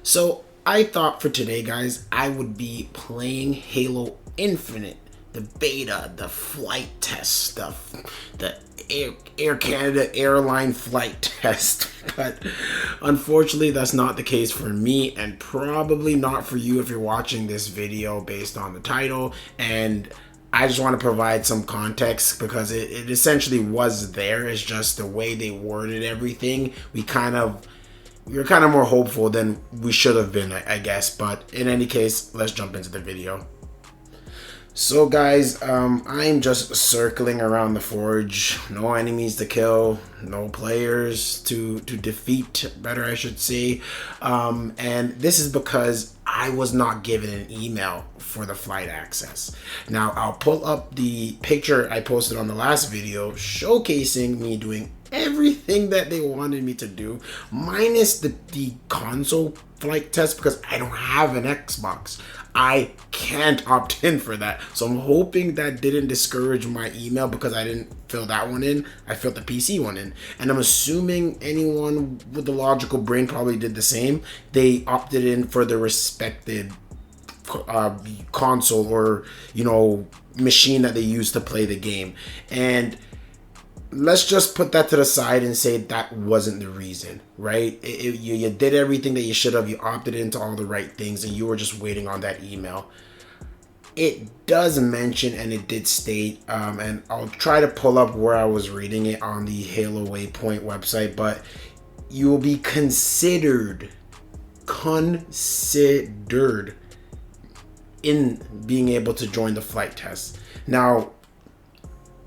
So I thought for today, guys, I would be playing Halo Infinite, the beta, the flight test stuff, the Air Canada airline flight test. But unfortunately, that's not the case for me, and probably not for you if you're watching this video based on the title. And I just want to provide some context because it essentially was there. It's just the way they worded everything. We were kind of more hopeful than we should have been, I guess. But in any case, let's jump into the video. So guys, I'm just circling around the forge. No enemies to kill, no players to defeat, better I should say. And this is because I was not given an email for the flight access. Now, I'll pull up the picture I posted on the last video showcasing me doing everything that they wanted me to do, minus the console flight test, because I don't have an Xbox. I can't opt in for that. So I'm hoping that didn't discourage my email because I didn't fill that one in. I filled the PC one in. And I'm assuming anyone with a logical brain probably did the same. They opted in for the respected console or, machine that they use to play the game. And let's just put that to the side and say that wasn't the reason, right? You did everything that you should have. You opted into all the right things and you were just waiting on that email. It does mention, and it did state, and I'll try to pull up where I was reading it on the Halo Waypoint website, but you will be considered in being able to join the flight test. Now,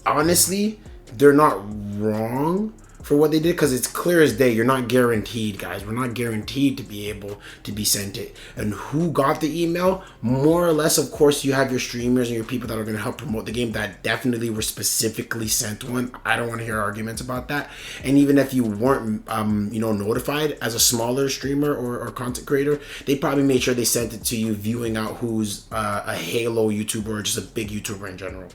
honestly, they're not wrong for what they did, because it's clear as day. You're not guaranteed, guys. We're not guaranteed to be able to be sent it. And who got the email? More or less, of course, you have your streamers and your people that are going to help promote the game that definitely were specifically sent one. I don't want to hear arguments about that. And even if you weren't, notified as a smaller streamer or content creator, they probably made sure they sent it to you, viewing out who's a Halo YouTuber or just a big YouTuber in general.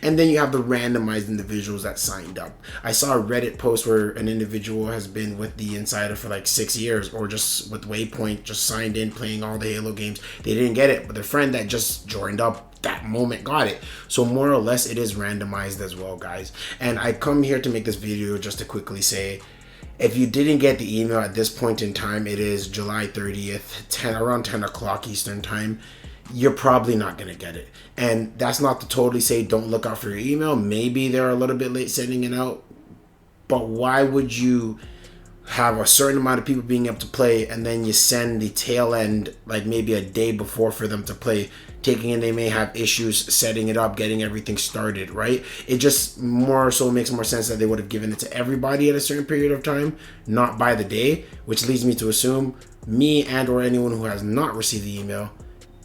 And then you have the randomized individuals that signed up. I saw a Reddit post where an individual has been with the Insider for like 6 years, or just with Waypoint, just signed in, playing all the Halo games. They didn't get it, but their friend that just joined up that moment got it. So more or less, it is randomized as well, guys. And I come here to make this video just to quickly say, if you didn't get the email at this point in time, it is July 30th, around 10 o'clock Eastern time. You're probably not going to get it. And that's not to totally say don't look out for your email. Maybe they're a little bit late sending it out. But why would you have a certain amount of people being able to play and then you send the tail end like maybe a day before for them to play, taking in they may have issues setting it up, getting everything started, right? It just more so makes more sense that they would have given it to everybody at a certain period of time, not by the day, which leads me to assume me and or anyone who has not received the email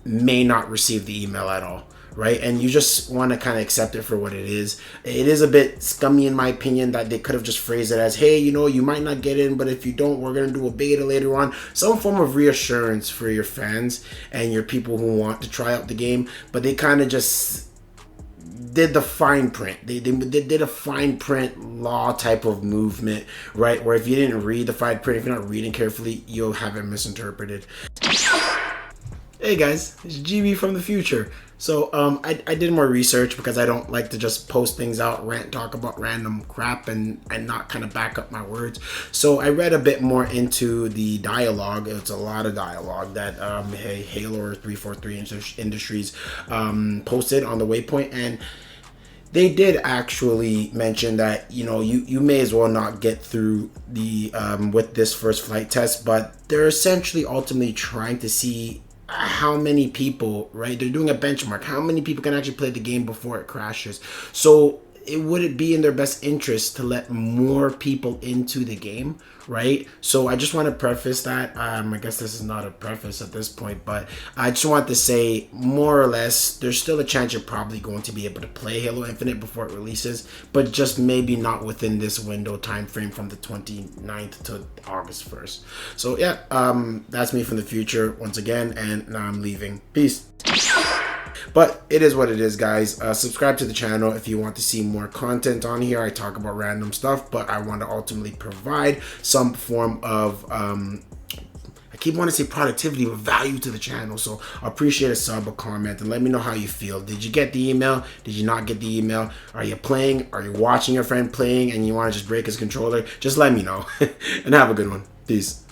may not receive the email at all, right? And you just want to kind of accept it for what it is. It is a bit scummy in my opinion that they could have just phrased it as, hey, you might not get in, but if you don't, we're going to do a beta later on. Some form of reassurance for your fans and your people who want to try out the game. But they kind of just did the fine print. They did a fine print law type of movement, right? Where if you didn't read the fine print, if you're not reading carefully, you'll have it misinterpreted. Hey guys, it's GB from the future. So I did more research because I don't like to just post things out, talk about random crap and not kind of back up my words. So I read a bit more into the dialogue. It's a lot of dialogue that Halo or 343 Industries posted on the Waypoint, and they did actually mention that you may as well not get through the with this first flight test, but they're essentially ultimately trying to see how many people, right? They're doing a benchmark. How many people can actually play the game before it crashes? So would it be in their best interest to let more people into the game, right? So I just want to preface that. I guess this is not a preface at this point, but I just want to say more or less there's still a chance you're probably going to be able to play Halo Infinite before it releases, but just maybe not within this window time frame from the 29th to August 1st. So yeah, that's me from the future once again, and now I'm leaving. Peace. But it is what it is, guys. Subscribe to the channel if you want to see more content on here. I talk about random stuff, but I want to ultimately provide some form of keep wanting to say productivity with value to the channel. So I appreciate a sub, a comment, and let me know how you feel. Did you get the email? Did you not get the email? Are you playing? Are you watching your friend playing and you want to just break his controller? Just let me know. And have a good one. Peace.